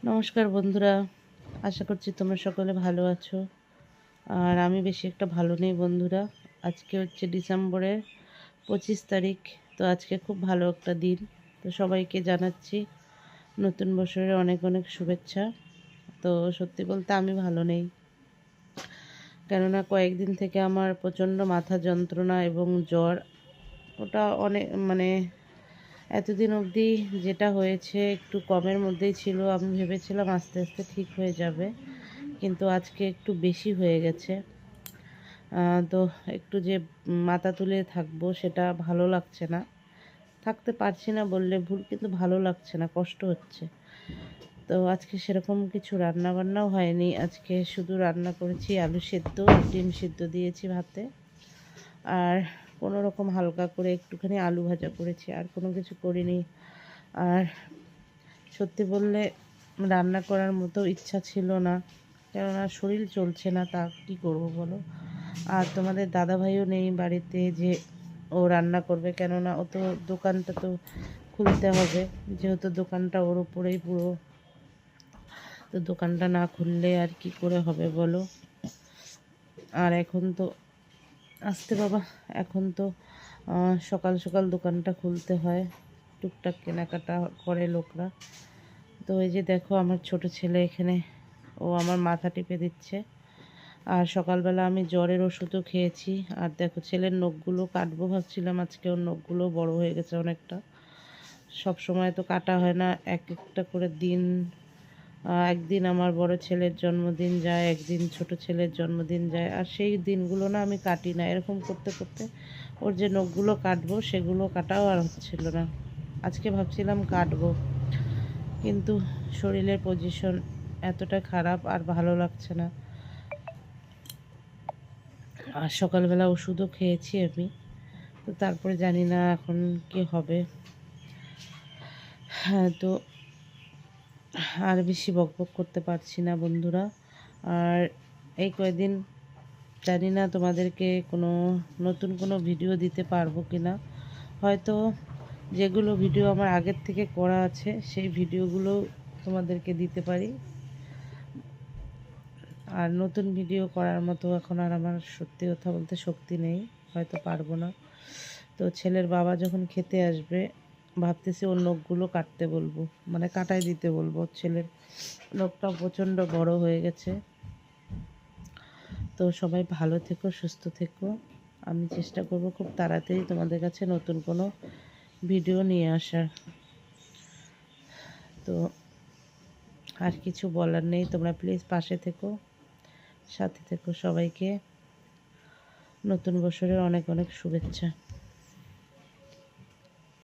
নমস্কার বন্ধুরা, আশা করছি তোমরা সকলে ভালো আছো। আর আমি বেশি একটা ভালো নেই বন্ধুরা। আজকে হচ্ছে ডিসেম্বরের 25 তারিখ। তো আজকে খুব ভালো একটা দিন। তো সবাইকে জানাচ্ছি নতুন বছরের অনেক অনেক শুভেচ্ছা। তো সত্যি বলতে আমি ভালো নেই, কেননা কয়েকদিন থেকে আমার প্রচণ্ড মাথা যন্ত্রণা এবং জ্বর। ওটা অনেক এতদিন অবধি যেটা হয়েছে একটু কমের মধ্যেই ছিল। আমি ভেবেছিলাম আস্তে আস্তে ঠিক হয়ে যাবে, কিন্তু আজকে একটু বেশি হয়ে গেছে। তো একটু যে মাথা তুলে থাকবো সেটা ভালো লাগছে না। থাকতে পারছি না বললে ভুল, কিন্তু ভালো লাগছে না, কষ্ট হচ্ছে। তো আজকে সেরকম কিছু রান্না বান্নাও হয়নি। আজকে শুধু রান্না করেছি আলু সেদ্ধ, ডিম সেদ্ধ দিয়েছি ভাতে, আর কোনো রকম হালকা করে একটুখানি আলু ভাজা করেছি, আর কোনো কিছু করিনি। আর সত্যি বললে রান্না করার মতো ইচ্ছা ছিল না, কেননা শরীর চলছে না, তা কী করবো বলো। আর তোমাদের দাদাভাইও নেই বাড়িতে যে ও রান্না করবে, কেননা ও তো দোকানটা তো খুলতে হবে, যেহেতু দোকানটা ওর উপরেই পুরো। তো দোকানটা না খুললে আর কি করে হবে বলো। আর এখন তো আসতে বাবা, এখন তো সকাল সকাল দোকানটা খুলতে হয়, টুকটাক কেনাকাটা করে লোকরা। তো এই যে দেখো আমার ছোট ছেলে এখানে, ও আমার মাথা টিপে দিচ্ছে। আর সকালবেলা আমি জ্বরের ওষুধও খেয়েছি। আর দেখো ছেলের নখগুলো কাটবো ভাবছিলাম, আজকে ওর নখগুলো বড় হয়ে গেছে অনেকটা। সব সময় তো কাটা হয় না, এক একটা করে দিন। একদিন আমার বড় ছেলের জন্মদিন যায়, একদিন ছোট ছেলের জন্মদিন যায়, আর সেই দিনগুলো না আমি কাটি না। এরকম করতে করতে ওর যে নখগুলো কাটবো সেগুলো কাটাও আর হচ্ছিল না। আজকে ভাবছিলাম কাটবো, কিন্তু শরীরের পজিশন এতটা খারাপ, আর ভালো লাগছে না। আর সকালবেলা ওষুধও খেয়েছি আমি, তো তারপরে জানি না এখন কি হবে। হ্যাঁ, তো আর বেশি বকবক করতে পারছি না বন্ধুরা। আর এই কয়েকদিন জানি না তোমাদেরকে নতুন কোনো ভিডিও দিতে পারবো কি না। হয়তো যেগুলো ভিডিও আমার আগের থেকে করা আছে সেই ভিডিওগুলো তোমাদেরকে দিতে পারি। আর নতুন ভিডিও করার মতো এখন আর আমার সত্যি কথা বলতে শক্তি নেই, হয়তো পারবো না। তো ছেলের বাবা যখন খেতে আসবে ভাবতেছি ওর নখগুলো কাটতে বলবো, কাটাই দিতে বলবো। ছেলের নখটা প্রচণ্ড বড় হয়ে গেছে। তো সবাই ভালো থেকো, সুস্থ থেকো। আমি চেষ্টা করব খুব তাড়াতাড়ি তোমাদের কাছে নতুন কোনো ভিডিও নিয়ে আসার। তো আর কিছু বলার নেই, তোমরা প্লিজ পাশে থেকো, সাথে থেকো। সবাইকে নতুন বছরের অনেক অনেক শুভেচ্ছা।